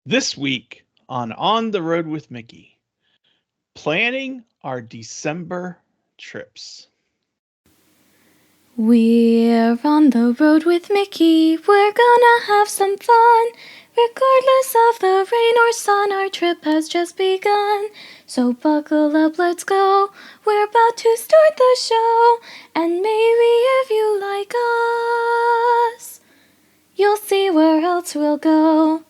This week on the Road with Mickey, planning our December trips. We're on the road with Mickey, we're gonna have some fun. Regardless of the rain or sun, our trip has just begun. So buckle up, let's go. We're about to start the show. And maybe if you like us, you'll see where else we'll go.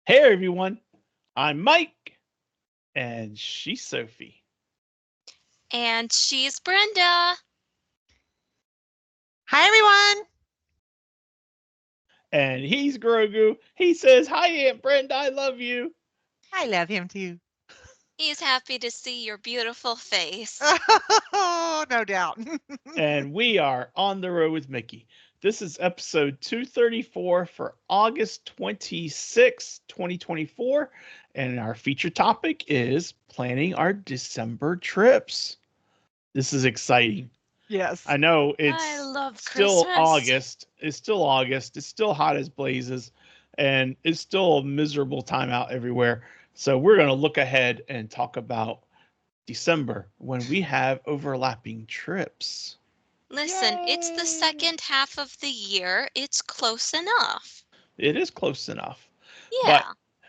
Hey everyone, I'm Mike, and she's Sophie. And she's Brenda. Hi, everyone. And he's Grogu. He says, "Hi Aunt Brenda, I love you." I love him too. He's happy to see your beautiful face. Oh, no doubt. And we are on the road with Mickey. This is episode 234 for August 26, 2024. And our feature topic is planning our December trips. This is exciting. Yes. I know I it's love still Christmas. August. It's still August. It's still hot as blazes. And it's still a miserable time out everywhere. So we're going to look ahead and talk about December when we have overlapping trips. Listen, it's the Yay. second half of the year. It's close enough. It is close enough. Yeah.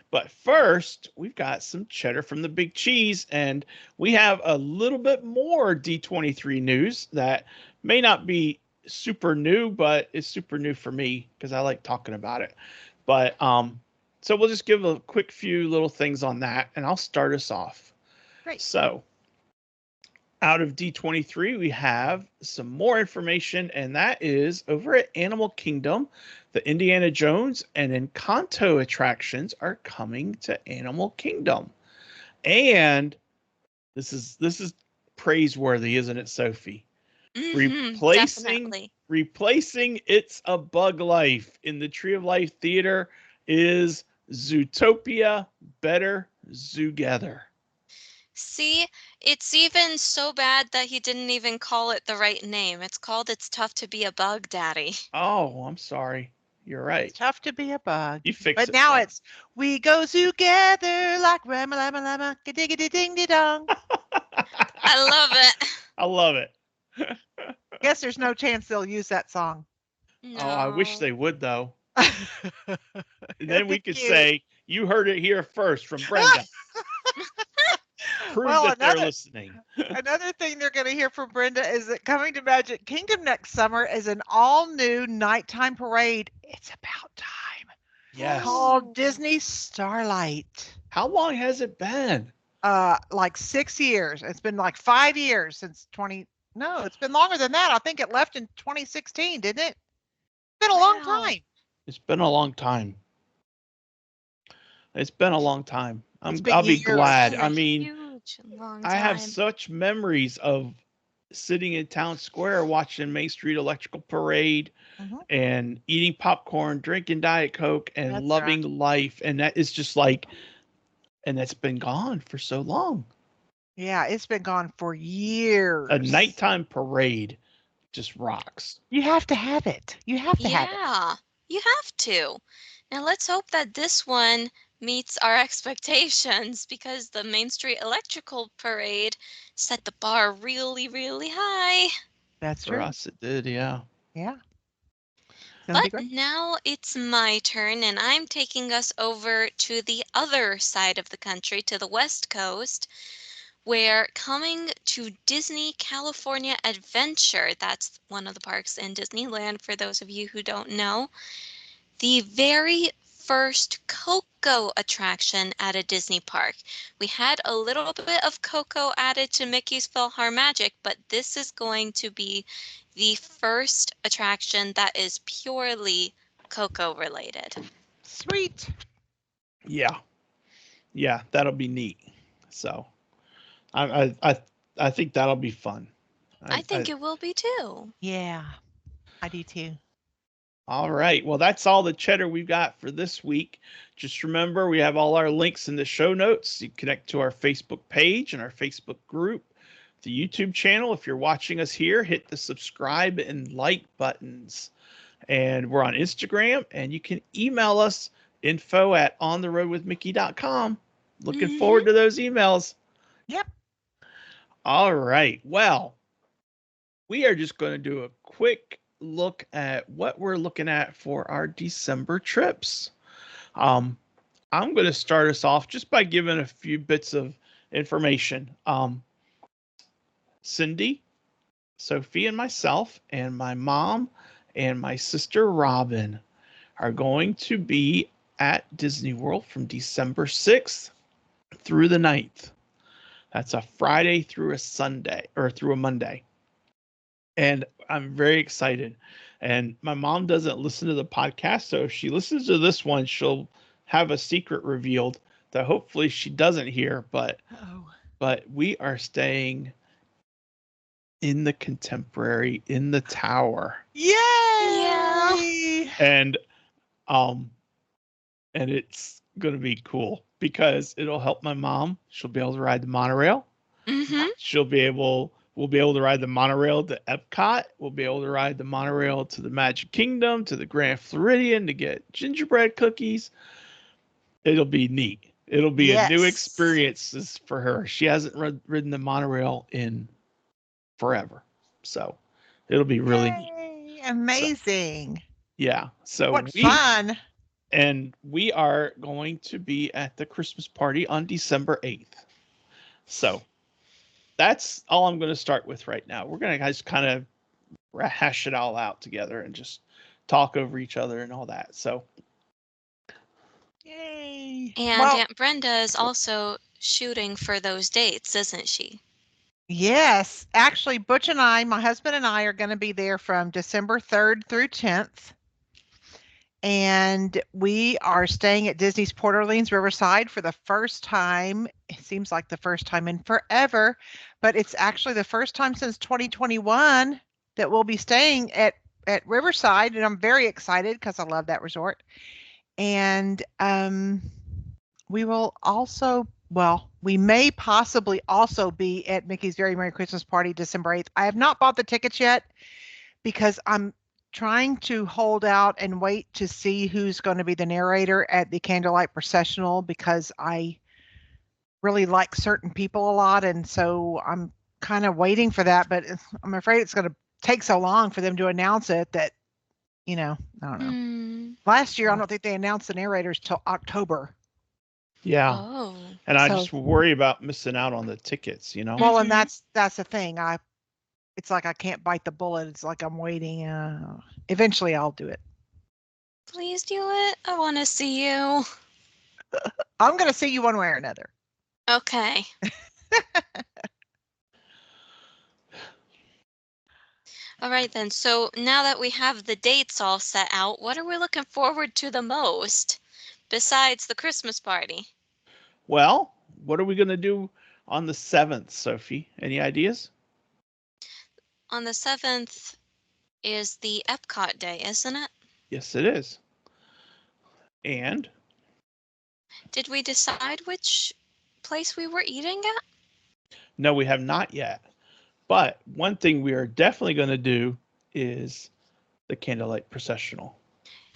But first, we've got some cheddar from the big cheese, and we have a little bit more D23 news that may not be super new, but it's super new for me because I like talking about it. But so we'll just give a quick few little things on that, and I'll start us off. Great. So out of D23, we have some more information, and that is over at Animal Kingdom. The Indiana Jones and Encanto attractions are coming to Animal Kingdom. And this is praiseworthy, isn't it, Sophie? Definitely. Replacing It's a Bug Life in the Tree of Life Theater is Zootopia Better Zoogether. See, it's even so bad that he didn't even call it the right name. It's called It's Tough to Be a Bug Daddy. Oh, I'm sorry. You're right. It's tough to be a bug. You fix But it. now for me. it's we go together like rama lama lama diggity ding dong. I love it. I love it. Guess there's no chance they'll use that song. No. Oh, I wish they would though. And then we could cute. say you heard it here first from Brenda. Prove Well, that they're listening. Another thing they're going to hear from Brenda is that coming to Magic Kingdom next summer is an all-new nighttime parade. It's about time. Yes. Called Disney Starlight. How long has it been? Like 6 years. It's been like 5 years since 20. No, it's been longer than that. I think it left in 2016, didn't it? It's been a long Wow. time. It's been a long time. It's been a long time. It's been I'll be years. glad. Been I a mean, huge, long I have time. such memories of sitting in Town Square watching Main Street Electrical Parade Mhm. and eating popcorn, drinking Diet Coke, and That's loving right. life. And that is just like, and that's been gone for so long. Yeah, it's been gone for years. A nighttime parade just rocks. You have to have it. You have to have it. Yeah, you have to. Now let's hope that this one meets our expectations because the Main Street Electrical Parade set the bar really, really high. That's For true. us, it did, yeah. Yeah. It's gonna be But great. now it's my turn, and I'm taking us over to the other side of the country, to the West Coast, where coming to Disney California Adventure, that's one of the parks in Disneyland for those of you who don't know, the very first Coco attraction at a Disney park. We had a little bit of Coco added to Mickey's PhilharMagic, but this is going to be the first attraction that is purely Coco related. Sweet. Yeah. Yeah, that'll be neat. So I think that'll be fun. I think it will be too. Yeah. I do too. All right. Well, that's all the cheddar we've got for this week. Just remember, we have all our links in the show notes. You connect to our Facebook page and our Facebook group, the YouTube channel. If you're watching us here, hit the subscribe and like buttons. And we're on Instagram, and you can email us info@ontheroadwithmickey.com. Looking Mhm. forward to those emails. Yep. All right. Well, we are just going to do a quick look at what we're looking at for our December trips. Um, I'm going to start us off just by giving a few bits of information. Cindy, Sophie, and myself, and my mom and my sister Robin are going to be at Disney World from December 6th through the 9th. That's a Friday through a Sunday or through a Monday. And I'm very excited. And my mom doesn't listen to the podcast, so if she listens to this one, she'll have a secret revealed that hopefully she doesn't hear. Oh. But we are staying in the Contemporary in the Tower, Yeah. Yay! and um, and it's gonna be cool because it'll help my mom. She'll be able to ride the monorail. Mhm. We'll be able to ride the monorail to Epcot. We'll be able to ride the monorail to the Magic Kingdom, to the Grand Floridian to get gingerbread cookies. It'll be neat. It'll be a new Yes. experience for her. She hasn't ridden the monorail in forever. So it'll be really neat. Yay! So Amazing. yeah. What fun. We are going to be at the Christmas party on December 8th. So that's all I'm going to start with right now. We're going to just kind of hash it all out together and just talk over each other and all that. So, Yay. And Well, Aunt Brenda is also shooting for those dates, isn't she? yes. Actually, Butch and I, my husband and I, are going to be there from December 3rd through 10th. And we are staying at Disney's Port Orleans Riverside for the first time. It seems like the first time in forever, but it's actually the first time since 2021 that we'll be staying at Riverside, and I'm very excited because I love that resort. And we will also, well, we may possibly also be at Mickey's Very Merry Christmas Party December 8th. I have not bought the tickets yet because I'm trying to hold out and wait to see who's going to be the narrator at the Candlelight Processional because I really like certain people a lot. And so I'm kind of waiting for that, but I'm afraid it's going to take so long for them to announce it that, I don't know. Hmm. Last year, I don't think they announced the narrators till October. yeah. Oh. And I So, just worry about missing out on the tickets, well, and Mhm. that's the thing. It's like I can't bite the bullet. It's like I'm waiting. Eventually I'll do it. Please do it. I want to see you. I'm going to see you one way or another. Okay. All right then. So now that we have the dates all set out, what are we looking forward to the most besides the Christmas party? Well, what are we going to do on the 7th, Sophie? Any ideas? On the 7th is the Epcot day, isn't it? Yes, it is. And Did we decide which place we were eating at? no, we have not yet. But one thing we are definitely going to do is the Candlelight Processional.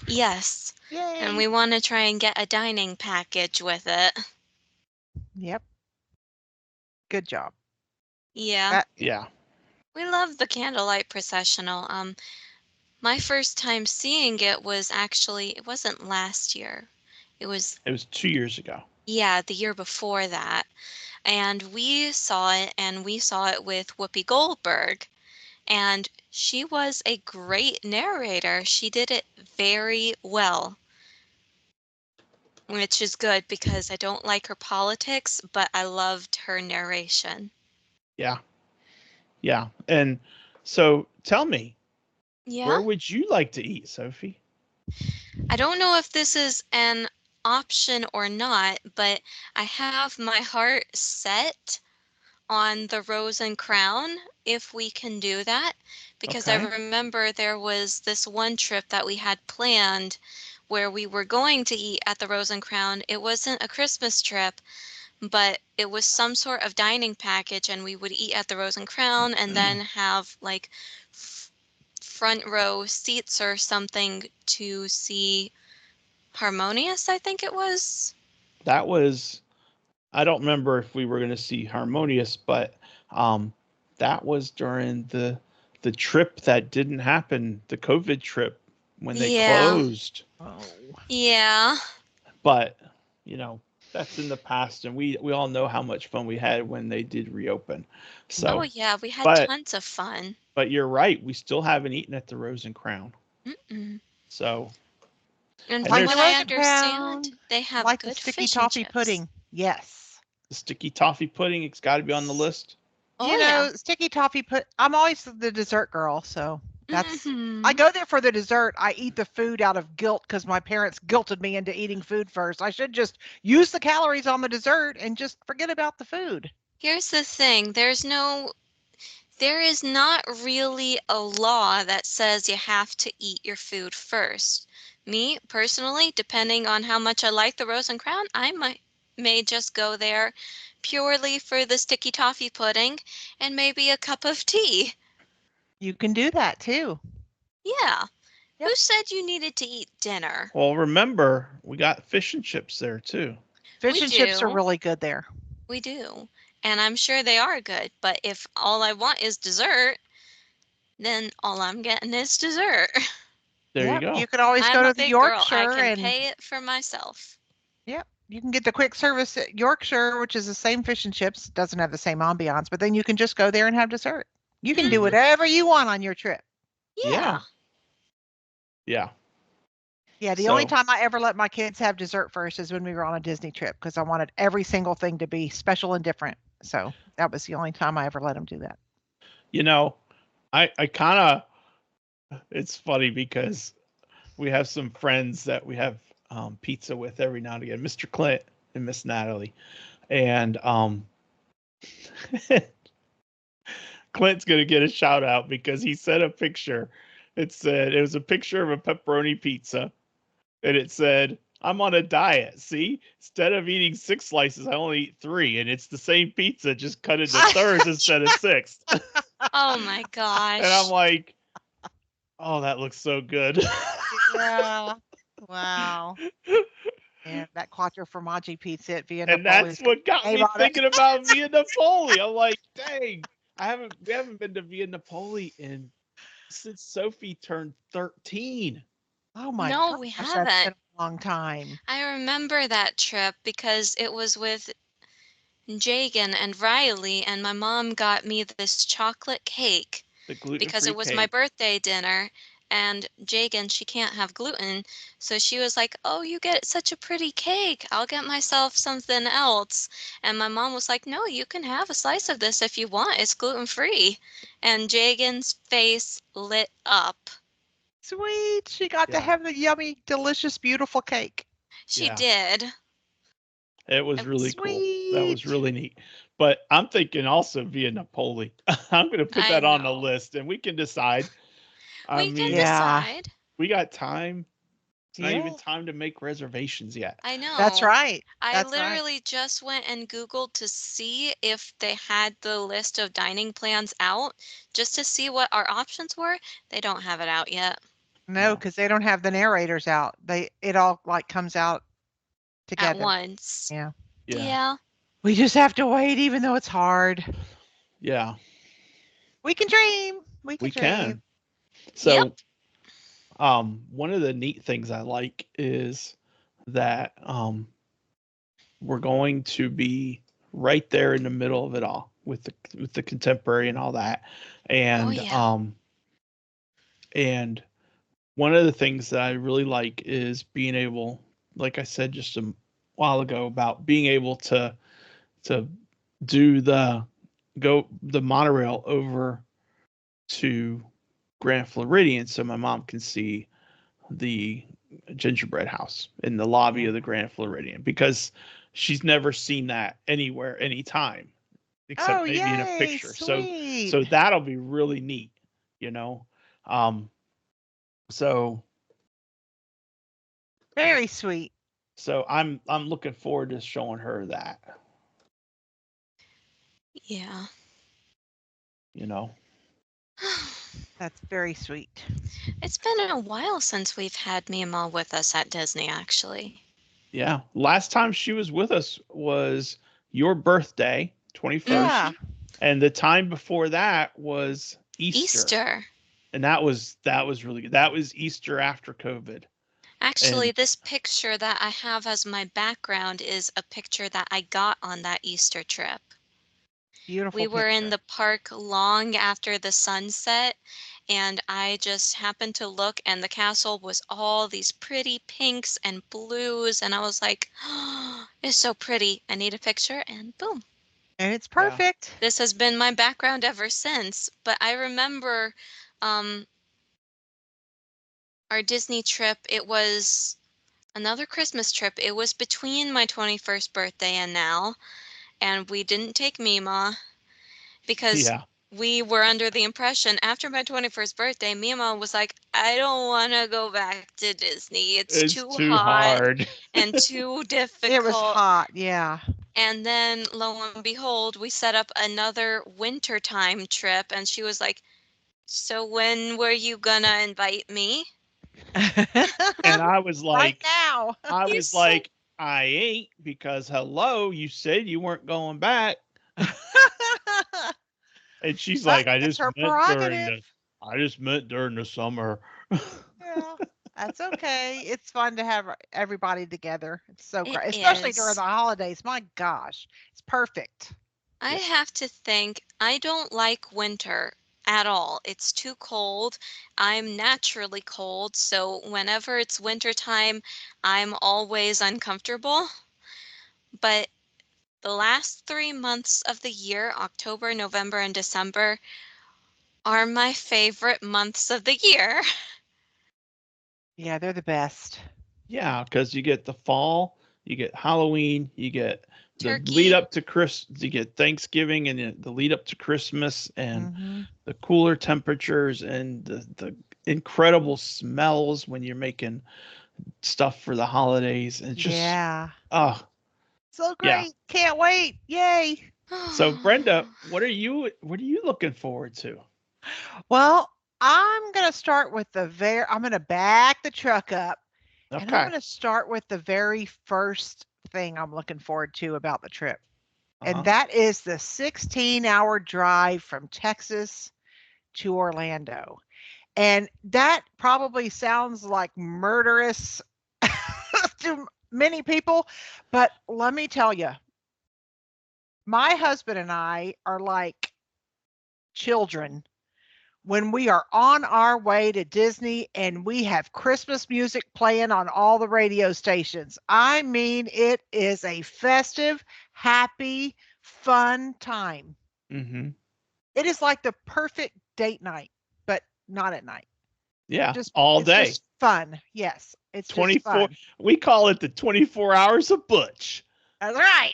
Yes. And Yay. we want to try and get a dining package with it. Yep. Good job. Yeah. Yeah. We love the candlelight processional. My first time seeing it was actually, it wasn't last year. It was, It was 2 years ago. yeah, the year before that. And we saw it, and we saw it with Whoopi Goldberg. And she was a great narrator. She did it very well, which is good because I don't like her politics, but I loved her narration. Yeah. Yeah. And so tell me, Yeah. where would you like to eat, Sophie? I don't know if this is an option or not, but I have my heart set on the Rose and Crown if we can do that, because I Okay. remember there was this one trip that we had planned where we were going to eat at the Rose and Crown. It wasn't a Christmas trip, but it was some sort of dining package, and we would eat at the Rose and Crown and then have like front row seats or something to see Harmonious, I think it was. That was, I don't remember if we were going to see Harmonious, but that was during the trip that didn't happen, the COVID trip when they Yeah. closed. Oh. Yeah. But that's in the past, and we all know how much fun we had when they did reopen. Oh, So, yeah. We had but tons of fun. but you're right, we still haven't eaten at the Rose and Crown. Mm-mm. So, And and from Like the what there's I Rose and understand, Crown, they have like the good sticky fish and toffee chips. pudding. Yes. the sticky toffee pudding. It's got to be on the list. Oh, yeah. Sticky toffee I'm always the dessert girl, so I Mm-hmm. go there for the dessert. I eat the food out of guilt because my parents guilted me into eating food first. I should just use the calories on the dessert and just forget about the food. Here's the thing. There is not really a law that says you have to eat your food first. Me, personally, depending on how much I like the Rose and Crown, may just go there purely for the sticky toffee pudding and maybe a cup of tea. You can do that too. Yeah. Yep. Who said you needed to eat dinner? Well, remember, we got fish and chips there too. Fish We and chips are do. really good there. We do. And I'm sure they are good. But if all I want is dessert, then all I'm getting is dessert. There you Yep. go. You could always I'm go a to the big girl. I Yorkshire can and pay it for myself. yep, you can get the quick service at Yorkshire, which is the same fish and chips. Doesn't have the same ambiance, but then you can just go there and have dessert. You can do Hmm. whatever you want on your trip. Yeah. Yeah. Yeah. Yeah, the only So, time I ever let my kids have dessert first is when we were on a Disney trip because I wanted every single thing to be special and different. So that was the only time I ever let them do that. you know, I kind of, it's funny because we have some friends that we have pizza with every now and again, Mr. Clint and Miss Natalie. And Clint's going to get a shout out because he sent a picture. It was a picture of a pepperoni pizza, and it said, I'm on a diet. See, instead of eating 6 slices, I only eat 3, and it's the same pizza, just cut into thirds instead of six. Oh my And I'm gosh. like, oh, that looks so good. Yeah. Wow. And that quattro formaggi pizza at Via And Napoli's that's got what got a name me on it. thinking about Via Napoli. I'm like, dang, we haven't been to Via Napoli in since Sophie turned 13. Oh my No, we gosh, that's haven't. been a long time. I remember that trip because it was with Jagan and Riley, and my mom got me this chocolate cake The because it gluten-free was my cake. birthday dinner. And Jagan, she can't have gluten. So she was like, "Oh, you get such a pretty cake. I'll get myself something else." And my mom was like, "No, you can have a slice of this if you want. It's gluten free." And Jagan's face lit up. Sweet. She got to Yeah, have the yummy, delicious, beautiful cake. She yeah. did. It was It really was, cool. That was Sweet. really neat. But I'm thinking also Via Napoli. I'm going to put I that on the know. list and we can decide. I We can mean, Yeah. decide. we got time. It's not even Yeah. time to make reservations yet. I That's know. right. I That's right. literally just went and Googled to see if they had the list of dining plans out, just to see what our options were. They don't have it out yet No, No. because they don't have the narrators out. It all like comes out at together. once. Yeah. Yeah. Yeah. We just have to wait, even though it's hard. Yeah. We can dream. We can We dream. can. Yep. So, one of the neat things I like is that we're going to be right there in the middle of it all with the contemporary and all that. Oh, And yeah. and one of the things that I really like is being able, like I said just a while ago, about being able to do the monorail over to Grand Floridian so my mom can see the gingerbread house in the lobby Yeah. of the Grand Floridian because she's never seen that anywhere anytime Oh, except maybe in a yay. picture. So Sweet. so that'll be really neat, you know. Um so Very sweet. so I'm looking forward to showing her that, Yeah. you know. That's very sweet. It's been a while since we've had Mima with us at Disney, actually. Yeah. Last time she was with us was your birthday, 21st. Yeah. Mhm. And the time before that was Easter. Easter. And that was really good. That was Easter after COVID. Actually, And this picture that I have as my background is a picture that I got on that Easter trip. Beautiful We were in picture. the park long after the sunset, and I just happened to look, and the castle was all these pretty pinks and blues, and I was like, oh, it's so pretty. I need a picture, and boom. And it's yeah. perfect. This has been my background ever since. But I remember um, our Disney trip, it was another Christmas trip. It was between my 21st birthday and now, and we didn't take Mima because Yeah. we were under the impression after my 21st birthday, Mima was like, I don't want to go back to Disney. It's It's too too hot hard. and too It was difficult. hot. Yeah. And then lo and behold, we set up another wintertime trip, and she was like, so when were you gonna invite me? And I was Right like, now. I You was said like, I ain't because hello, you said you weren't going back. And she's But like, it's her prerogative. I just meant during the summer. Yeah. That's okay. It's fun to have everybody together. It's so it great, especially during is. the holidays. My gosh, it's perfect. I Yeah. have to think, I don't like winter at all. It's too cold. I'm naturally cold, so whenever it's winter time, I'm always uncomfortable. But the last 3 months of the year, October, November, and December, are my favorite months of the year. Yeah, they're the best. Yeah, because you get the fall, you get Halloween, you get the lead Turkey. up to Christmas, you get Thanksgiving, and the lead up to Christmas, and Hmm. the cooler temperatures and the incredible smells when you're making stuff for the holidays. And it's just, Yeah. oh, So yeah. great. Can't wait. Yay. So Brenda, what are you looking forward to? Well, I'm going to start with I'm going to back the truck up and I'm Okay. going to start with the very first thing I'm looking forward to about the trip. And Uh-huh. that is the 16-hour drive from Texas to Orlando. And that probably sounds like murderous to many people, but let me tell you, my husband and I are like children when we are on our way to Disney and we have Christmas music playing on all the radio stations. I mean, it is a festive, happy, fun time. Mm-hmm. It is like the perfect date night, but not at night. Yeah, Just all it's day. just fun. Yes, it's just 24. fun. We call it the 24 hours of Butch. That's right.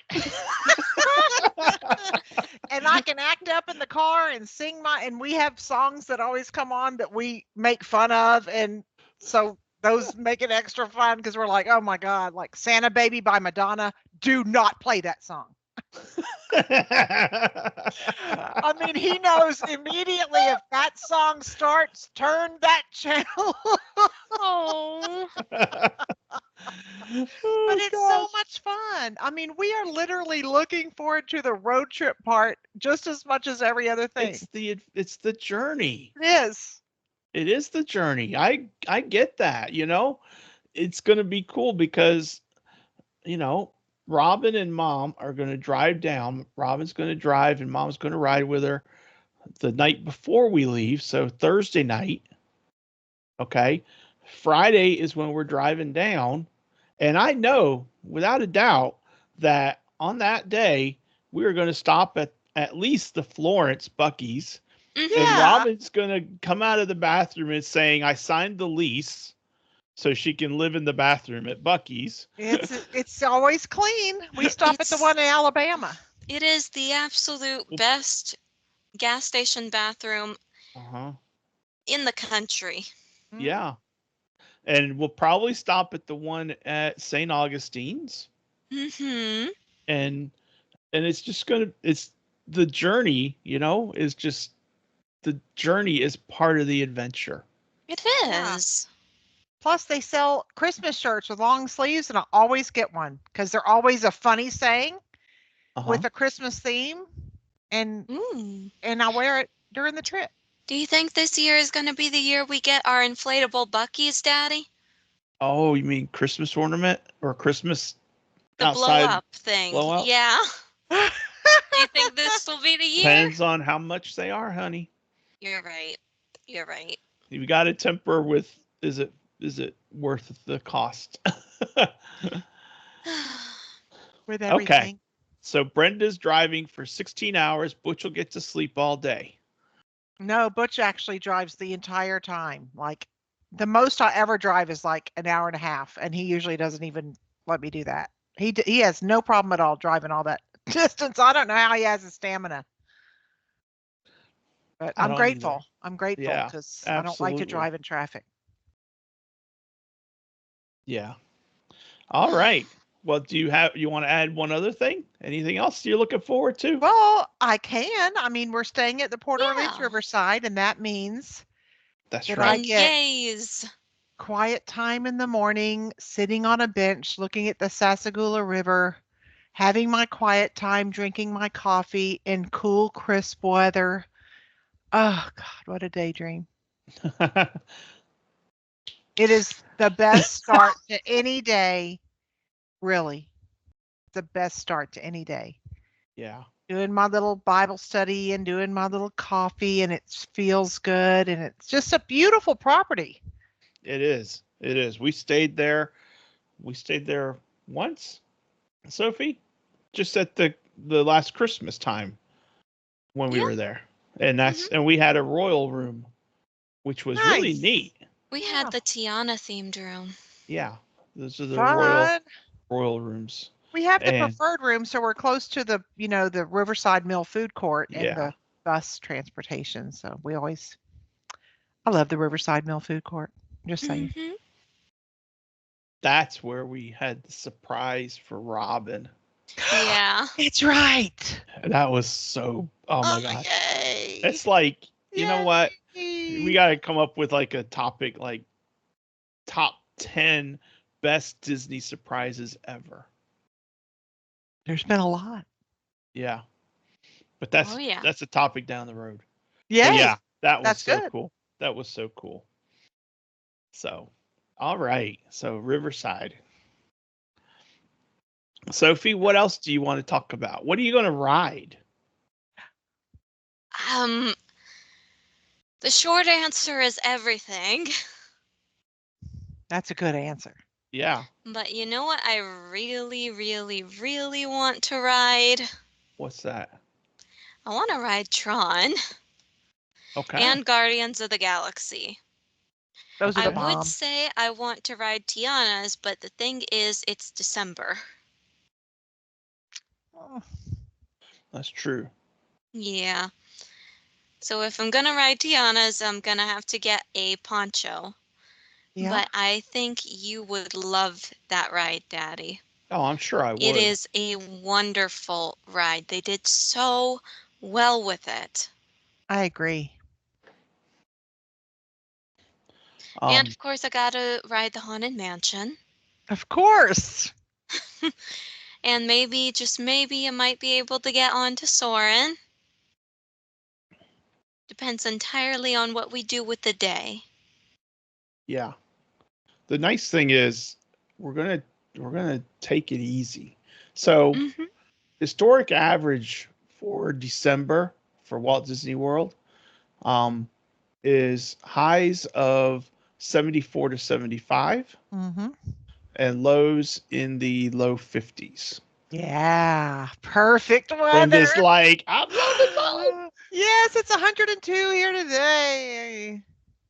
And I can act up in the car and sing and we have songs that always come on that we make fun of, and so those make it extra fun because we're like, oh my god, like Santa Baby by Madonna. Do not play that song. I mean, he knows immediately if that song starts, turn that channel. Oh, But Oh it's so gosh. much fun. I mean, we are literally looking forward to the road trip part just as much as every other thing. It's the journey. It is. It is the journey. I get that, you know. It's going to be cool because, you know, Robin and Mom are going to drive down. Robin's going to drive and Mom's going to ride with her the night before we leave, so Thursday night, okay? Friday is when we're driving down, and I know without a doubt that on that day we are going to stop at least the Florence Bucky's, and mm-hmm. Yeah. Robin's going to come out of the bathroom and saying I signed the lease so she can live in the bathroom at Bucky's. It's always clean. We stop at the It's one in Alabama. it is the absolute best gas station bathroom Uh-huh. in the country. Mhm. Yeah. And we'll probably stop at the one at St. Augustine's, Mm-hmm. and it's just going to it's the journey, you know, is just the journey is part of the adventure. It Yeah. is. Plus, they sell Christmas shirts with long sleeves, and I always get one because they're always a funny saying with a Christmas theme, and Ooh. I wear it during the trip. Do you think this year is going to be the year we get our inflatable Buckies, Daddy? Oh, you mean Christmas ornament or Christmas The blow outside up thing. blow up? Yeah. Do you think this will be the year? Depends on how much they are, honey. You're right. You're right. You got to temper with is it worth the cost? With Okay. everything. So Brenda's driving for 16 hours. Butch will get to sleep all day. No, Butch actually drives the entire time. Like the most I ever drive is like an hour and a half, and he usually doesn't even let me do that. He has no problem at all driving all that distance. I don't know how he has the stamina. But I I'm don't grateful. either. I'm grateful Yeah, because I don't like to absolutely. drive in traffic. Yeah. All right. Well, do you want to add one other thing? Anything else you're looking forward to? Well, I can. I mean, we're staying at the Port Orleans Yeah. Riverside, and that means That's that right. I get Yays. quiet time in the morning, sitting on a bench, looking at the Sassagoula River, having my quiet time, drinking my coffee in cool, crisp weather. Oh God, what a daydream. It is the best start to any day, really. The best start to any day. Yeah. Doing my little Bible study and doing my little coffee, and it feels good, and it's just a beautiful property. It is. It is. We stayed there. We stayed there once, Sophie, just at the last Christmas time when we Yeah. were there. And and we had a royal room, which was really Nice. neat. We Yeah. had the Tiana themed room. Yeah. Those are the Fun. royal rooms. We have the And preferred room, so we're close to the, the Riverside Mill food court and yeah. the bus transportation. So I love the Riverside Mill food court. Just saying. Mm-hmm. That's where we had the surprise for Robin. Yeah. It's right. That was so, oh my gosh. Yay. It's like, you know what? Yay. We got to come up with like a topic like top 10 best Disney surprises ever. There's been a lot. Yeah. But that's a topic down the road. Yay. But yeah, that was That's so good. cool. That was so cool. So, all right. So Riverside. Sophie, what else do you want to talk about? What are you going to ride? The short answer is everything. That's a good answer. Yeah. But you know what I really, really, really want to ride? What's that? I want to ride Tron. Okay. And Guardians of the Galaxy. Those are I the would bomb. say I want to ride Tiana's, but the thing is, it's December. Oh. That's true. Yeah. So if I'm going to ride Tiana's, I'm going to have to get a poncho. Yeah. But I think you would love that ride, Daddy. Oh, I'm sure I would. It is a wonderful ride. They did so well with it. I agree. And of course, I gotta ride the Haunted Mansion. Of course. And maybe, just maybe, I might be able to get on to Soarin'. Depends entirely on what we do with the day. Yeah. The nice thing is we're gonna take it easy. So historic average for December for Walt Disney World is highs of 74 to 75 and lows in the low 50s. Yeah, perfect weather. Brenda's like, I'm loving Yes, it's 102 here today.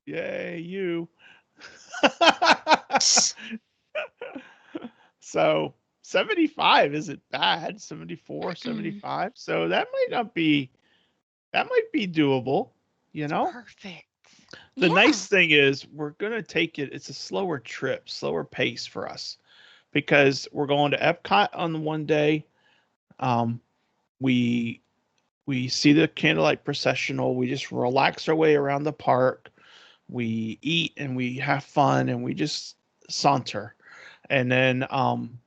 Yay, you. So 75 isn't bad. 74, 75. So that might be doable, you know? Perfect. The nice thing is we're going to take it. It's a slower trip, slower pace for us because we're going to Epcot on the one day. We We see the candlelight processional. We just relax our way around the park. We eat and we have fun and we just saunter. And then on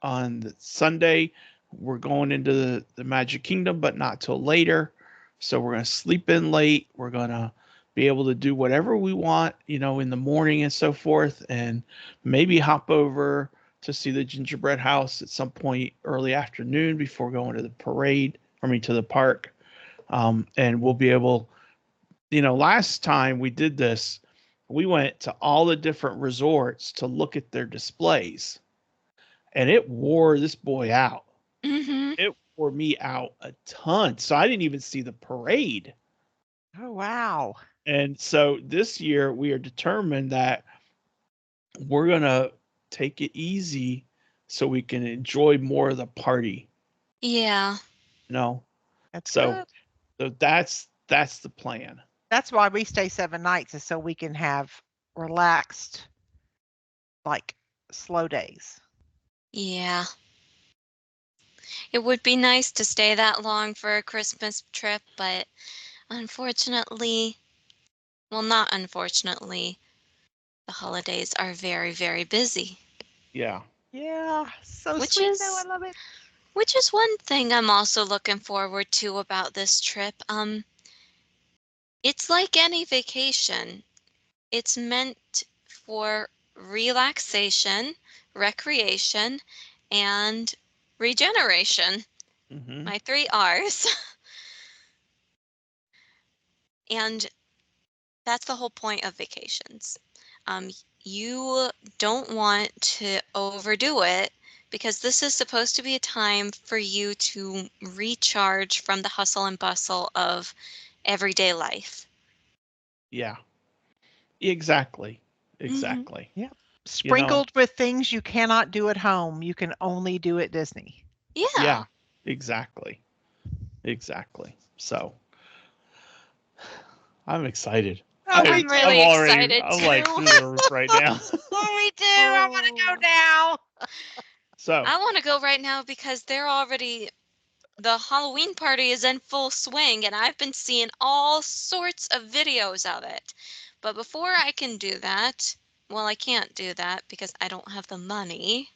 the Sunday, we're going into the Magic Kingdom, but not till later. So we're going to sleep in late. We're going to be able to do whatever we want, in the morning and so forth, and maybe hop over to see the gingerbread house at some point early afternoon before going to the parade, to the park. And we'll be able, last time we did this, we went to all the different resorts to look at their displays, and it wore this boy out. Mm-hmm. It wore me out a ton. So I didn't even see the parade. Oh, wow. And so this year we are determined that we're going to take it easy so we can enjoy more of the party. Yeah. No. That's So good. so that's the plan. That's why we stay 7 nights, is so we can have relaxed, like, slow days. Yeah. It would be nice to stay that long for a Christmas trip, but unfortunately, well, not unfortunately, the holidays are very, very busy. Yeah. Yeah, so Which sweet though. I is love it. which is one thing I'm also looking forward to about this trip. It's like any vacation. It's meant for relaxation, recreation, and regeneration. Mhm. My 3 R's. And that's the whole point of vacations. Um, you don't want to overdo it because this is supposed to be a time for you to recharge from the hustle and bustle of everyday life. Yeah. Exactly. Hmm. Exactly. Yeah. You know. Sprinkled with things you cannot do at home, you can only do at Disney. Yeah. Yeah. Exactly. Exactly. So, I'm excited. Oh, me I'm too. I'm really already excited I'm like too. through the roof right now. Oh, me too. I want to go Oh, now. So, I want to go right now because the Halloween party is in full swing and I've been seeing all sorts of videos of it. But before I can do that, well, I can't do that because I don't have the money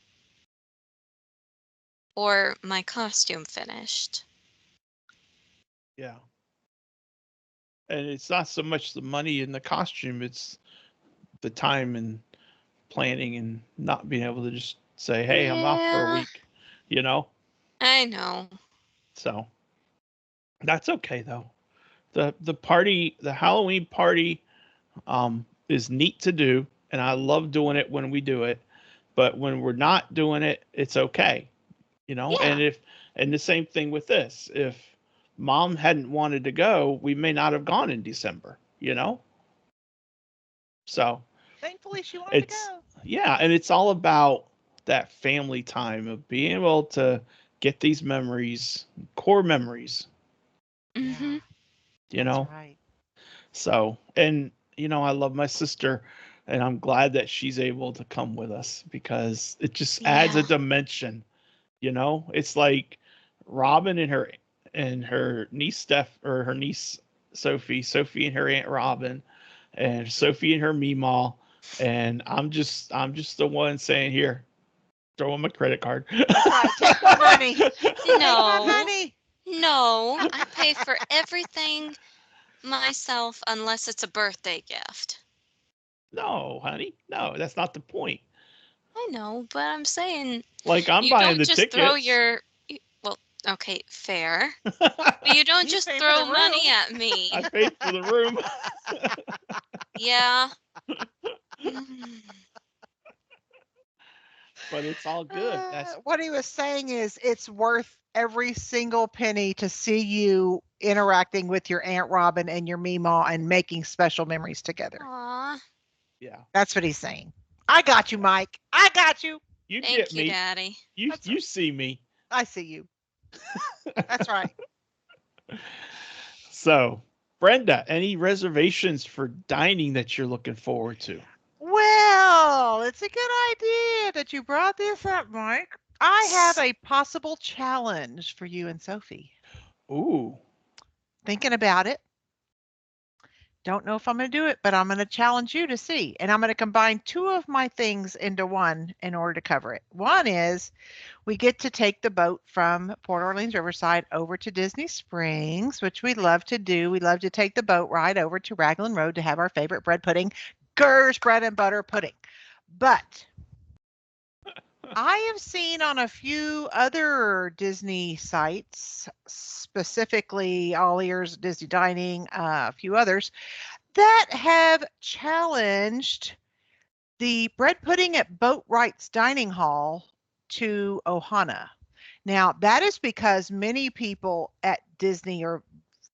or my costume finished. yeah. And it's not so much the money in the costume, it's the time and planning and not being able to just say, "Hey, I'm off for a Yeah, week," you know? I know. So, that's okay though. The Halloween party is neat to do, and I love doing it when we do it. But when we're not doing it, it's okay, Yeah, And the same thing with this. If mom hadn't wanted to go, we may not have gone in December. So Thankfully, she wanted to it's go. yeah, and it's all about that family time of being able to get these memories, core memories, hmm, Yeah, you that's know. right. So, and I love my sister, and I'm glad that she's able to come with us because it just adds a yeah. dimension. It's like Robin and her niece Steph, or her niece Sophie and her aunt Robin, and Sophie and her Meemaw, and I'm just the one saying, here, throw him a credit card. That's right. Take my money. Take my No, money. no, I pay for everything myself unless it's a birthday gift. No, honey, no, that's not the point. I know, but I'm saying Like, I'm you buying don't the just throw tickets. well, okay, fair. But you don't He's just paying for the throw money room. at I me. paid for the room. Yeah. Mm. But it's all good. That's What he was saying is it's worth every single penny to see you interacting with your Aunt Robin and your Meemaw and making special memories together. Aw, Yeah. That's what he's saying. I got you, Mike. I got you. You get thank you, me. Daddy. You That's you see me. I see you. That's right. So, Brenda, any reservations for dining that you're looking forward to? Well, it's a good idea that you brought this up, Mike. I have a possible challenge for you and Sophie. Ooh. Thinking about it. Don't know if I'm going to do it, but I'm going to challenge you to see. And I'm going to combine two of my things into one in order to cover it. One is we get to take the boat from Port Orleans Riverside over to Disney Springs, which we love to do. We love to take the boat ride over to Raglan Road to have our favorite bread pudding, Gers bread and butter pudding. But I have seen on a few other Disney sites, specifically All Ears, Disney Dining, a few others, that have challenged the bread pudding at Boatwright's Dining Hall to Ohana. Now, that is because many people at Disney or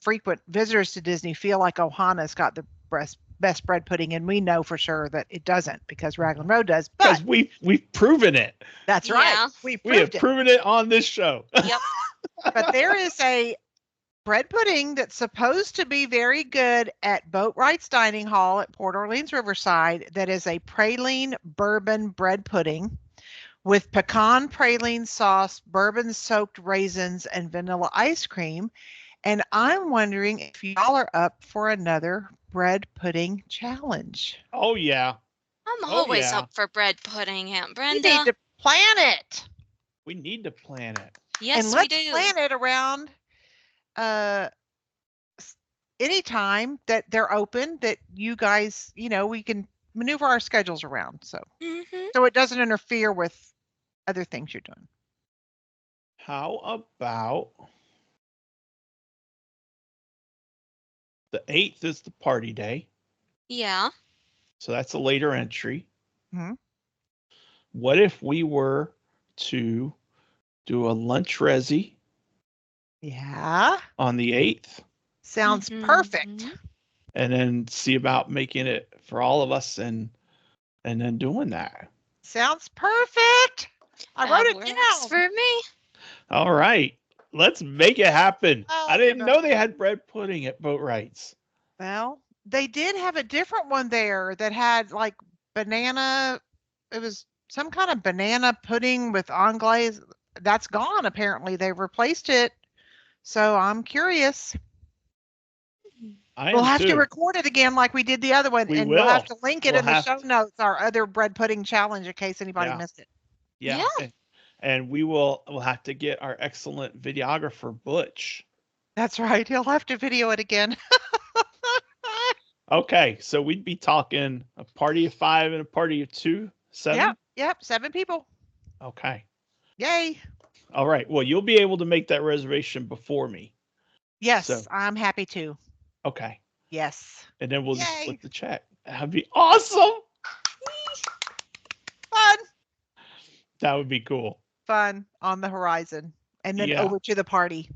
frequent visitors to Disney feel like Ohana's got the best bread pudding, and we know for sure that it doesn't because Raglan Road does. Because But we've proven it. that's Yeah. right. We We have proved it. proven it on this show. Yep. But there is a bread pudding that's supposed to be very good at Boatwright's Dining Hall at Port Orleans Riverside. That is a praline bourbon bread pudding with pecan praline sauce, bourbon soaked raisins, and vanilla ice cream. And I'm wondering if y'all are up for another bread pudding challenge. Oh yeah. I'm Oh, always yeah. up for bread pudding, Aunt We Brenda. need to plan it. We need to plan it. Yes, And we let's do. plan it around any time that they're open, that you guys, we can maneuver our schedules around. So it doesn't interfere with other things you're doing. How about the 8th is the party day. Yeah. So that's a later entry. Mhm. What if we were to do a lunch resi Yeah. on the 8th Sounds perfect. and then see about making it for all of us and then doing that? Sounds perfect. I wrote it Works down. for me. All right. Let's make it happen. Oh, I didn't goodness. know they had bread pudding at Boatwright's. Well, they did have a different one there that had like banana. It was some kind of banana pudding with anglaise. That's gone, apparently. They replaced it. So I'm curious. I We'll am have to too. record it again like we did the other one, We and we'll have will. to link it We'll in the have show to. notes, our other bread pudding challenge, in case anybody Yeah. missed it. Yeah. And we'll have to get our excellent videographer Butch. That's right. He'll have to video it again. Okay, so we'd be talking a party of 5 and a party of 2, 7. Yep. 7 people. Okay. Yay. All right. Well, you'll be able to make that reservation before me. Yes, So- I'm happy to. Okay. Yes. And then we'll just Yay. split the check. That'd be awesome. Fun. That would be cool. Fun on the horizon. And then Yeah. over to the party,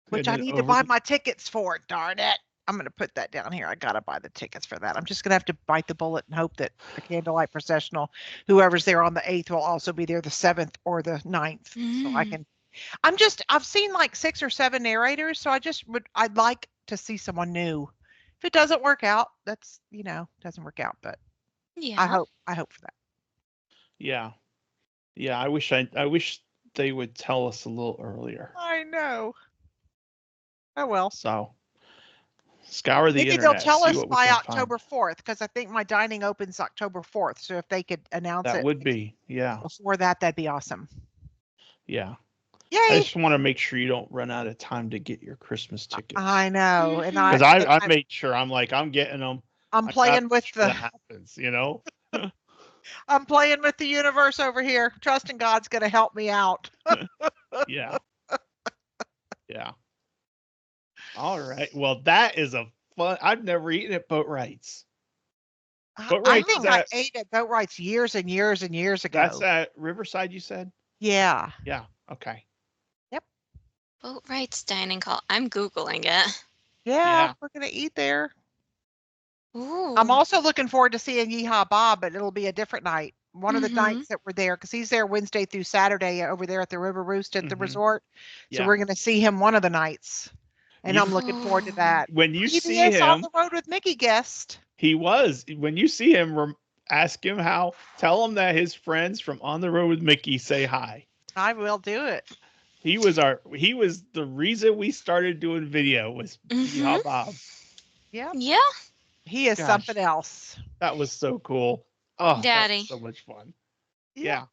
which And I then need to over buy to- my tickets for. Darn it. I'm going to put that down here. I got to buy the tickets for that. I'm just going to have to bite the bullet and hope that the candlelight processional, whoever's there on the 8th, will also be there the 7th or the 9th. So I can, I've seen like 6 or 7 narrators. So I'd like to see someone new. If it doesn't work out, that's, doesn't work out, but Yeah. I hope for that. Yeah. Yeah. I wish they would tell us a little earlier. I know. Oh, well. So scour the Maybe internet. they'll tell see us what we by can October 4th, because I think my dining opens October 4th. So if they could announce find. That it would be. Yeah. before that, that'd be awesome. Yeah. Yay! I just want to make sure you don't run out of time to get your Christmas tickets. I know, and Because I made sure I'm getting them. I'm playing with That happens, I'm playing with the universe over here, trusting God's going to help me out. Yeah. Yeah. All right. Well, that is a fun. I've never eaten at Boatwright's. I Boatwright's think I ate at Boatwright's years and years and years ago. That's at Riverside, you said? Yeah. Yeah. Okay. Boatwright's Dining Hall. I'm Googling it. Yeah, we're going to eat there. Ooh. I'm also looking forward to seeing Yeehaw Bob, but it'll be a different night. One of the nights that we're there, because he's there Wednesday through Saturday over there at the River Roost at the resort. So Yeah. we're going to see him one of the nights. And I'm looking forward to that. When you see PBS on him, the road with Mickey guest. he was. When you see him, ask him how. Tell him that his friends from On the Road with Mickey say hi. I will do it. He was the reason we started doing video was Mm-hmm. Yeehaw Bob. Yep. Yeah, He is Gosh. something else. That was so cool. Oh, that Daddy. was so much fun. Yeah. Yeah.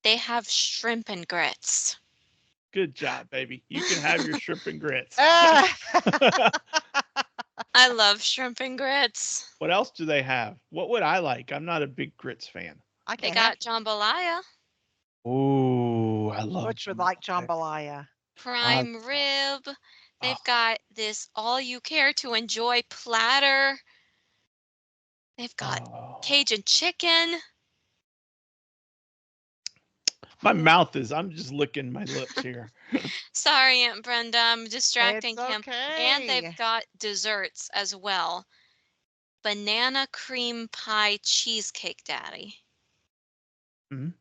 They have shrimp and grits. Good job, baby. You can have your shrimp and grits. Ah. I love shrimp and grits. What else do they have? What would I like? I'm not a big grits fan. I They can't got have jambalaya, Ooh, I love Butch would like jambalaya. jambalaya. prime rib. Oh, They've got this all you care to enjoy platter. They've got oh. Cajun chicken. My mouth is, I'm just licking my lips here. Sorry, Aunt Brenda, I'm distracting It's him. And they've okay. got desserts as well. Banana cream pie cheesecake, Daddy. Mhm.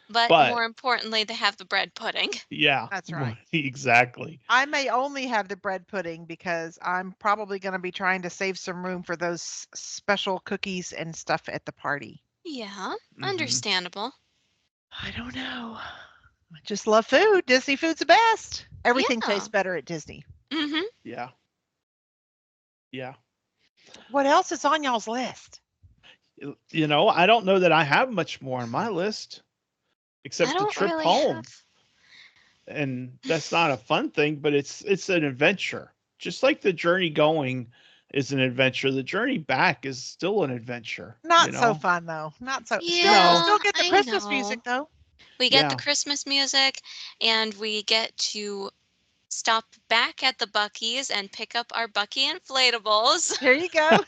But But more importantly, they have the bread pudding. yeah, That's right. exactly. I may only have the bread pudding because I'm probably going to be trying to save some room for those special cookies and stuff at the party. Yeah, Mhm. understandable. I don't know. I just love food. Disney food's the best. Everything Yeah. tastes better at Disney. Mm-hmm. Yeah. Yeah. What else is on y'all's list? You know, I don't know that I have much more on my list I except the don't trip really home. have. And that's not a fun thing, but it's an adventure. Just like the journey going is an adventure, the journey back is still an adventure. Not You so know? fun though. Not so. Yeah, Still get the I Christmas know. music though. We get the Yeah. Christmas music, and we get to stop back at the Buc-ee's and pick up our Bucky inflatables. There you go.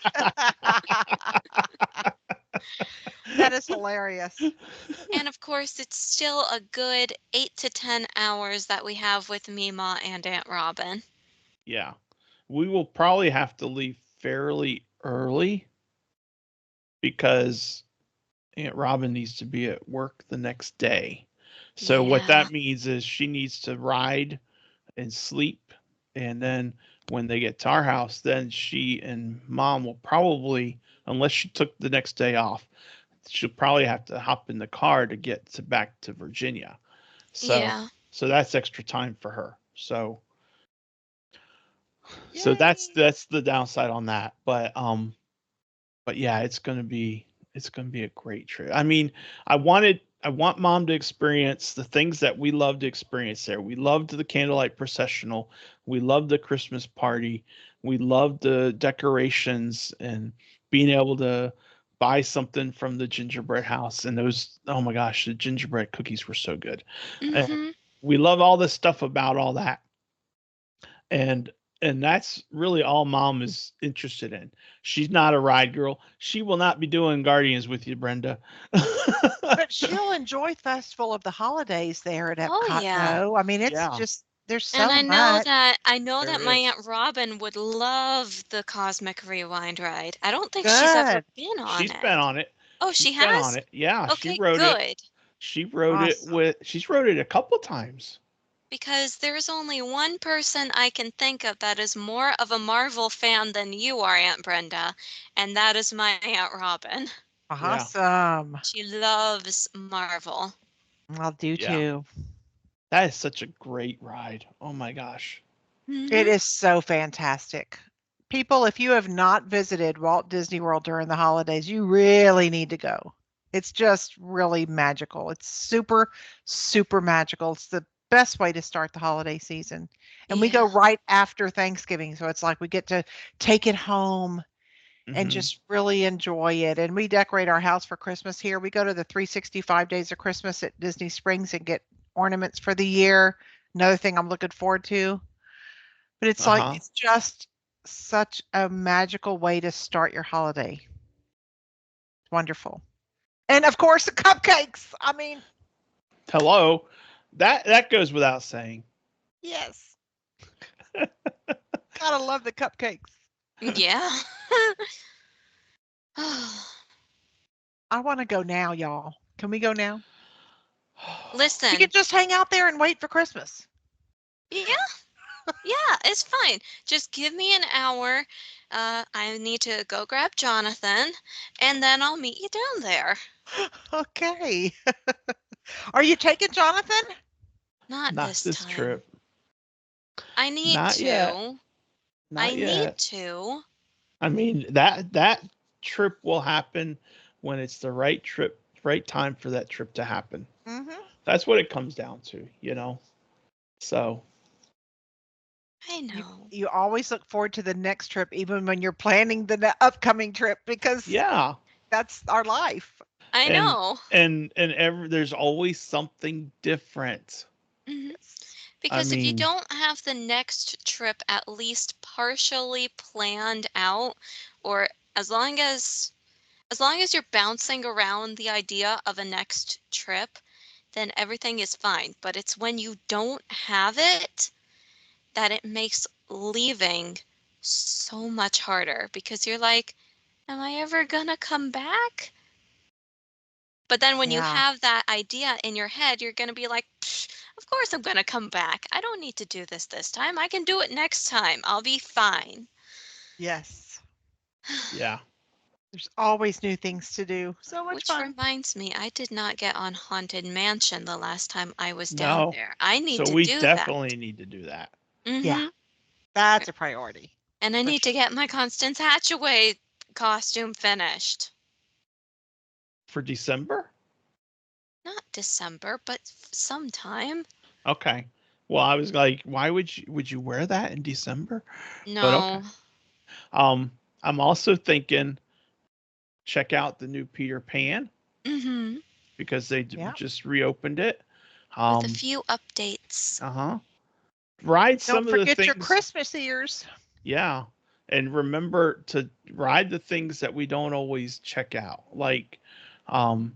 That is hilarious. And of course, it's still a good 8 to 10 hours that we have with Mima and Aunt Robin. Yeah. We will probably have to leave fairly early because Aunt Robin needs to be at work the next day. So what Yeah. that means is she needs to ride and sleep, and then when they get to our house, then she and mom will probably, unless she took the next day off, she'll probably have to hop in the car to get back to Virginia. So Yeah. so that's extra time for her. So Yay. that's the downside on that. But yeah, it's gonna be a great trip. I mean, I want mom to experience the things that we love to experience there. We loved the candlelight processional. We loved the Christmas party. We loved the decorations and being able to buy something from the gingerbread house. And those, oh my gosh, the gingerbread cookies were so good. And Mm-hmm. we love all the stuff about all that. And that's really all mom is interested in. She's not a ride girl. She will not be doing Guardians with you, Brenda. But she'll enjoy Festival of the Holidays there at Oh, Epcot yeah. though. I mean, it's Yeah. just there's And so much. I know There that my is. Aunt Robin would love the Cosmic Rewind ride. I don't think she's ever Good. been on She's been it. on it. Oh, She's she been on has? it. Yeah, she Okay, rode it. good. She rode it Awesome. with she's rode it a couple times. Because there's only one person I can think of that is more of a Marvel fan than you are, Aunt Brenda, and that is my Aunt Robin. Yeah. Awesome. She loves Marvel. I'll do Yeah. too. That is such a great ride. Oh my gosh. It is so fantastic. People, if you have not visited Walt Disney World during the holidays, you really need to go. It's just really magical. It's super, super magical. It's the best way to start the holiday season. And we go Yeah. right after Thanksgiving. So it's like we get to take it home and Mhm. just really enjoy it. And we decorate our house for Christmas here. We go to the 365 days of Christmas at Disney Springs and get ornaments for the year. Another thing I'm looking forward to. But it's like Uh-huh. it's just such a magical way to start your holiday. Wonderful. And of course the cupcakes. I mean, Hello. That goes without saying. yes. Gotta love the cupcakes. Yeah. I want to go now, y'all. Can we go now? We Listen, can just hang out there and wait for Christmas. yeah, yeah, it's fine. Just give me an hour. I need to go grab Jonathan, and then I'll meet you down there. Okay. Are you taking Jonathan? Not Not this this time. trip. I need Not yet. to. I Not need yet. to. I mean, that trip will happen when it's the right trip, right time for that trip to happen. Mm-hmm. That's what it comes down to, you know. So, I You know. you always look forward to the next trip, even when you're planning the upcoming trip, because yeah. that's our life. I And know. there's always something different. hmm Yes. I Because if you mean, don't have the next trip at least partially planned out, or as long as as long as you're bouncing around the idea of a next trip, then everything is fine. But it's when you don't have it that it makes leaving so much harder because you're like, am I ever gonna come back? But then when you Yeah. have that idea in your head, you're gonna be like, "Psh, of course I'm gonna come back. I don't need to do this time. I can do it next time. I'll be fine." Yes. yeah. There's always new things to do. So much Which fun. reminds me, I did not get on Haunted Mansion the last time I was down No. there. I need So to we do that. definitely need to do that Yeah, Mm-hmm. that's a priority And I for need to sure. get my Constance Hatchaway costume finished. for December. Not December, but sometime. Okay. Well, I was like, why would you wear that in December? But okay. No. Um, I'm also thinking check out the new Peter Pan Mm-hmm. because they Yeah. just reopened it. With a Um, few updates. uh-huh. Ride some Don't of the forget your things, Christmas ears. yeah. And remember to ride the things that we don't always check out. Like um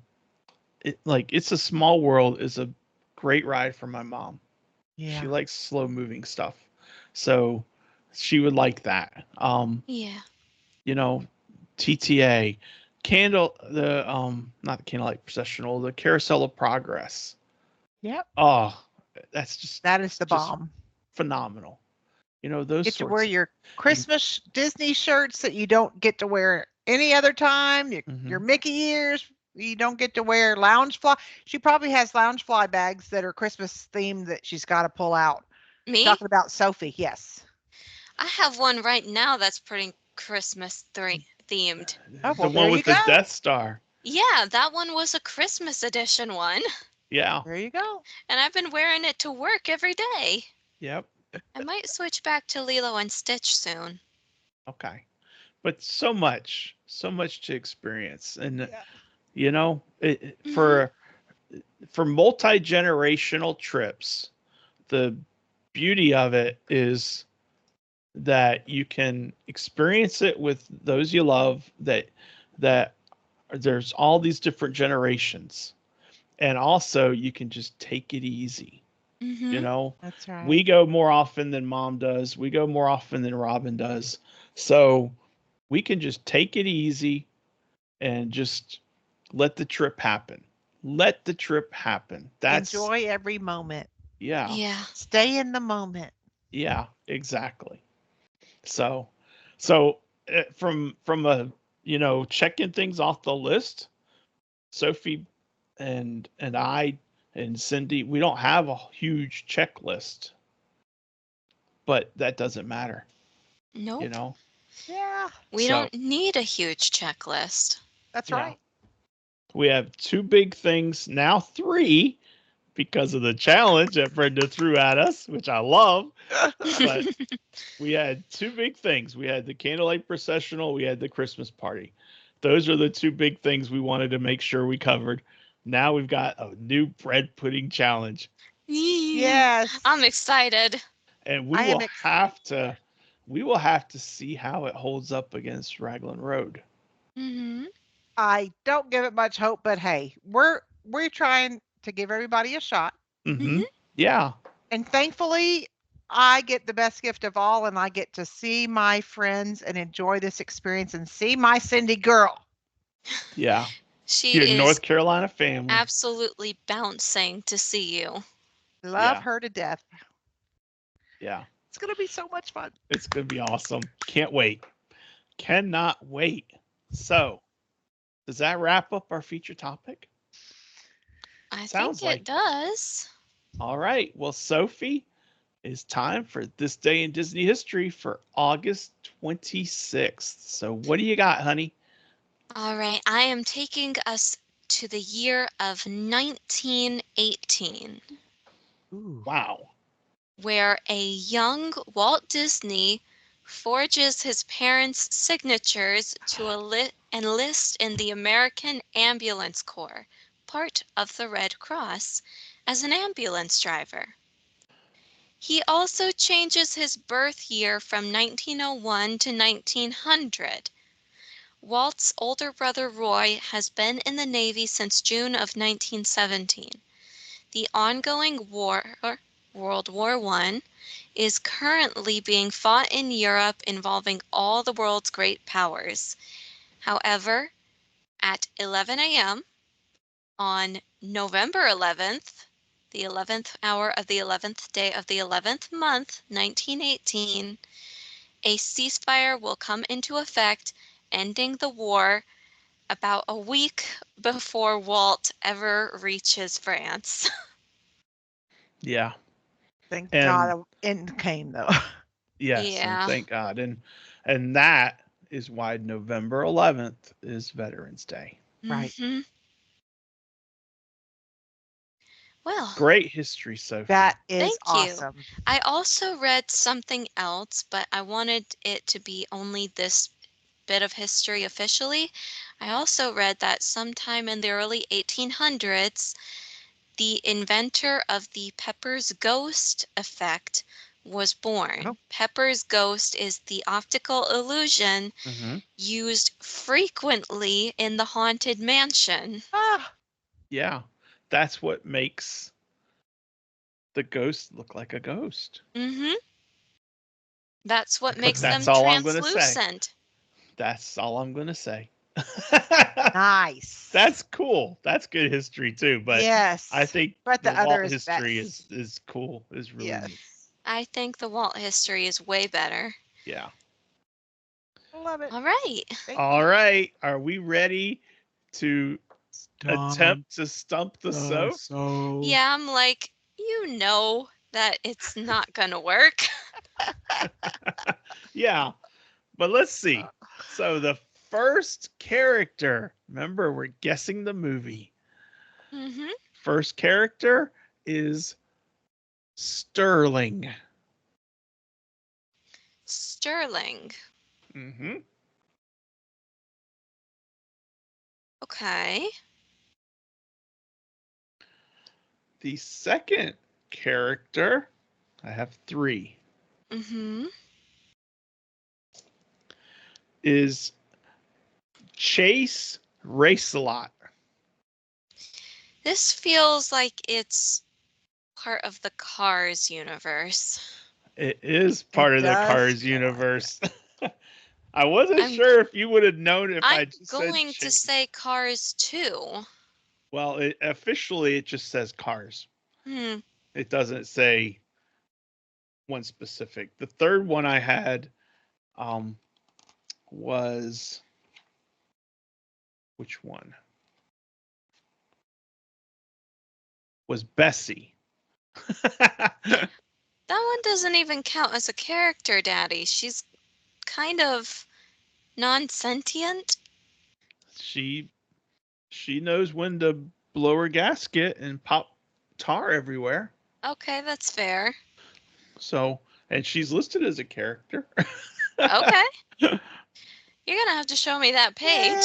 It's a Small World is a great ride for my mom. She Yeah. likes slow moving stuff. So she would like that. Yeah. You know, TTA, not the Candlelight Processional, the Carousel of Progress. Yep. Oh, that's That is the just bomb. phenomenal. You know, those Get to wear sorts of your and Christmas Disney shirts that you don't get to wear any other time. Your mhm. Mickey ears. You don't get to wear lounge fly. She probably has lounge fly bags that are Christmas themed that she's got to pull out. Me? Talking about Sophie, yes. I have one right now that's pretty Christmas themed. Oh The well, there one you with the go. Death Star. Yeah, that one was a Christmas edition one, Yeah. There you go. and I've been wearing it to work every day. Yep. I might switch back to Lilo and Stitch soon. Okay. But so much to experience. And Yeah. you know, hmm for multi-generational trips, the beauty of it is that you can experience it with those you love, that there's all these different generations, and also you can just take it easy. You hmm know, That's right. we go more often than mom does, we go more often than Robin does, so we can just take it easy and just let the trip happen. Let the trip happen. That's Enjoy every moment. yeah. Yeah. Stay in the moment. Yeah, exactly. So, so from a checking things off the list, Sophie and I and Cindy, we don't have a huge checklist, but that doesn't matter, you Nope. know. Yeah, We So don't need a huge checklist. that's yeah, right. we have two big things now, three because of the challenge that Brenda threw at us, which I love. But we had two big things. We had the candlelight processional, we had the Christmas party. Those are the two big things we wanted to make sure we covered. Now we've got a new bread pudding challenge, Yee. Yes, I'm excited. and I am we will have to see how it holds up against Raglan Road. hmm I don't give it much hope, but hey, we're trying to give everybody a shot. Mm-hmm. hmm Yeah. And thankfully, I get the best gift of all, and I get to see my friends and enjoy this experience and see my Cindy girl. Yeah. She Your is North Carolina family. absolutely bouncing to see you. Love Yeah. her to death. Yeah. It's gonna be so much fun. It's going to be awesome. Can't wait. Cannot wait. So, does that wrap up our feature topic? I think Sounds it like it. does. All right. Well, Sophie, it's time for this day in Disney history for August 26th. So, what do you got, honey? All right, I am taking us to the year of 1918, Ooh. Wow. where a young Walt Disney forges his parents' signatures to enlist in the American Ambulance Corps, part of the Red Cross, as an ambulance driver. He also changes his birth year from 1901 to 1900. Walt's older brother Roy has been in the Navy since June of 1917. The ongoing war, World War I, is currently being fought in Europe involving all the world's great powers. However, at 11 a.m. on November 11th, the 11th hour of the 11th day of the 11th month, 1918, a ceasefire will come into effect, ending the war about a week before Walt ever reaches France. Yeah. Thank God And an end came though. yes, and Yeah. thank God. And that is why November 11th is Veterans Day. Right. Hmm. Well, Great history, Sophie. That is thank you. awesome. I also read something else, but I wanted it to be only this bit of history officially. I also read that sometime in the early 1800s, the inventor of the Pepper's ghost effect was born. Oh. Pepper's ghost is the optical illusion Hmm. used frequently in the Haunted Mansion. Ah, Yeah. That's what makes the ghost look like a ghost. Hmm. That's what But makes that's them all I'm going to say. translucent. That's all I'm going to say. nice. That's cool. That's good history too. But I Yes. think But the the other Walt is history best. is cool. Is really neat. Yes. I think the Walt history is way better. Yeah. Love it. All right. Thank All you. right. Are we ready to Stump attempt to stump the the soap? so. Yeah, I'm like, you know that it's not gonna work. Yeah. But let's see. So the first character, remember, we're guessing the movie. Hmm. First character is Sterling. Sterling. Hmm. Okay. The second character, I have three, Hmm. is Chase Racelot. This feels like it's part of the Cars universe. It is It part of the does Cars feel like it. universe. I wasn't I'm sure if you would have known if I I'm just said going to Chase. say Cars too. Well, officially it just says Cars. Hmm. It doesn't say one specific. The third one I had um, was which one? Was Bessie. That one doesn't even count as a character, Daddy. She's kind of non-sentient. she she knows when to blow her gasket and pop tar everywhere. Okay, that's fair. So, and she's listed as a character. Okay. You're gonna have to show me that page.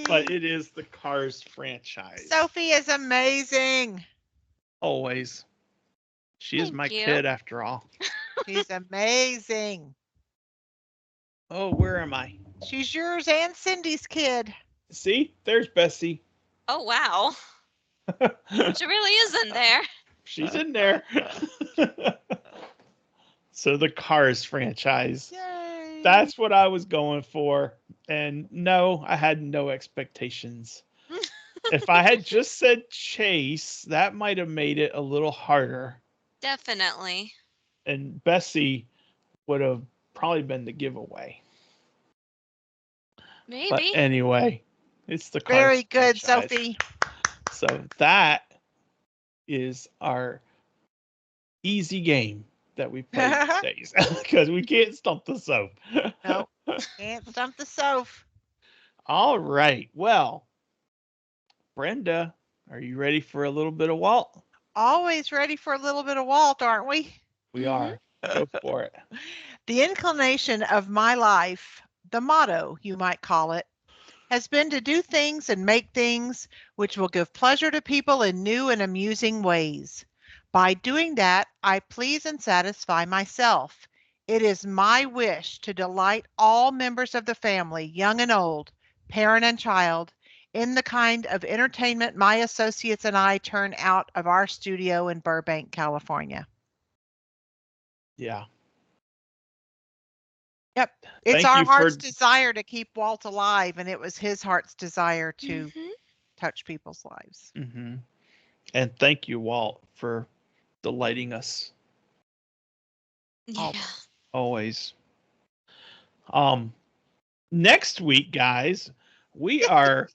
But Yay! it is the Cars franchise. Sophie is amazing. Always. She is my Thank you. kid after all. She's amazing. Oh, where am I? She's yours and Cindy's kid. See, there's Bessie. Oh, wow. She really is in there. She's in there. So the Cars franchise. Yay! That's what I was going for. And no, I had no expectations. If I had just said Chase, that might have made it a little harder. Definitely. And Bessie would have probably been the giveaway. But Maybe. anyway, it's the Cars Very good, franchise. Sophie. So that is our easy game that we play these days because we can't stump the soap. Nope. Can't stump the Soph. All right. Well, Brenda, are you ready for a little bit of Walt? Always ready for a little bit of Walt, aren't we? We are. Go for it. The inclination of my life, the motto, you might call it, has been to do things and make things which will give pleasure to people in new and amusing ways. By doing that, I please and satisfy myself. It is my wish to delight all members of the family, young and old, parent and child, in the kind of entertainment my associates and I turn out of our studio in Burbank, California. Yeah. Yep. It's Thank our you heart's for desire to keep Walt alive, and it was his heart's desire to Mhm. touch people's lives. hmm And thank you, Walt, for delighting us Yeah. always. Next week, guys, we are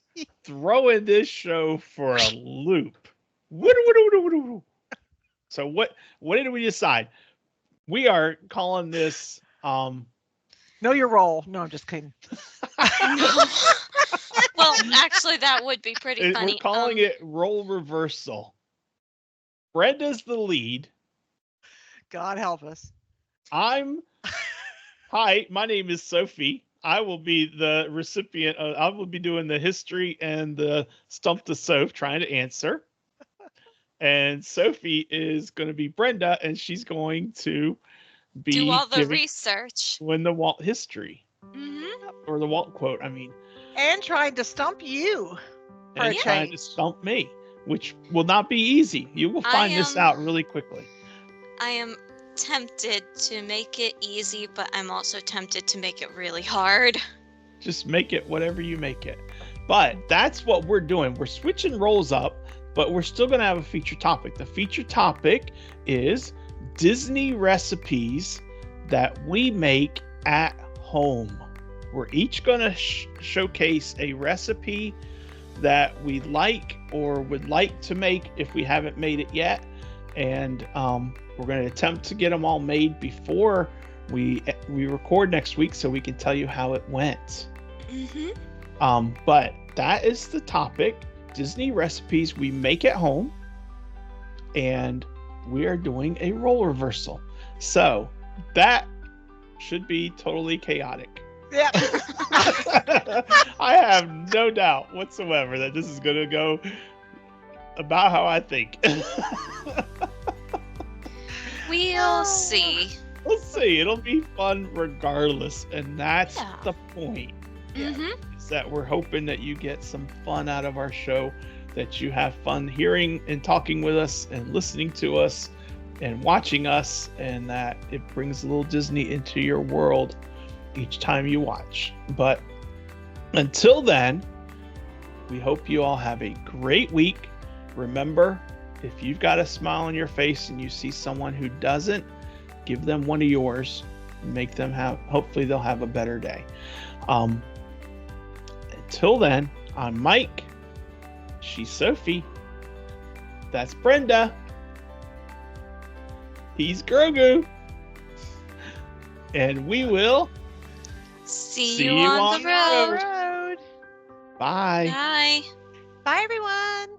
throwing this show for a loop. So what did we decide? We are calling this Know your role. No, I'm just kidding. No. Well, actually, that would be pretty funny. we're calling it role reversal. Brenda's the lead. God help us. Hi, my name is Sophie. I will be the recipient I will be doing the history and the stump the soap trying to answer. And Sophie is going to be Brenda, and she's going to be do all the giving research. when the Walt history Hmm. or the Walt quote. I mean, And trying to stump you for a and trying to change. stump me, which will not be easy. You will find this out really quickly. I am tempted to make it easy, but I'm also tempted to make it really hard. Just make it whatever you make it. But that's what we're doing. We're switching roles up, but we're still going to have a feature topic. The feature topic is Disney recipes that we make at home. We're each going to showcase a recipe that we like or would like to make if we haven't made it yet. And we're going to attempt to get them all made before we record next week so we can tell you how it went. But that is the topic. Disney recipes we make at home, and we are doing a role reversal. So that should be totally chaotic. Yeah. I have no doubt whatsoever that this is going to go about how I think. We'll see. We'll see. It'll be fun regardless, and that's Yeah. the point. Hmm. Is that we're hoping that you get some fun out of our show, that you have fun hearing and talking with us and listening to us and watching us, and that it brings a little Disney into your world each time you watch. But until then, we hope you all have a great week. Remember, if you've got a smile on your face and you see someone who doesn't, give them one of yours. Make them hopefully they'll have a better day. Until then, I'm Mike. She's Sophie. That's Brenda. He's Grogu. And we will See you on the road. Road. Bye. Bye. Bye, everyone.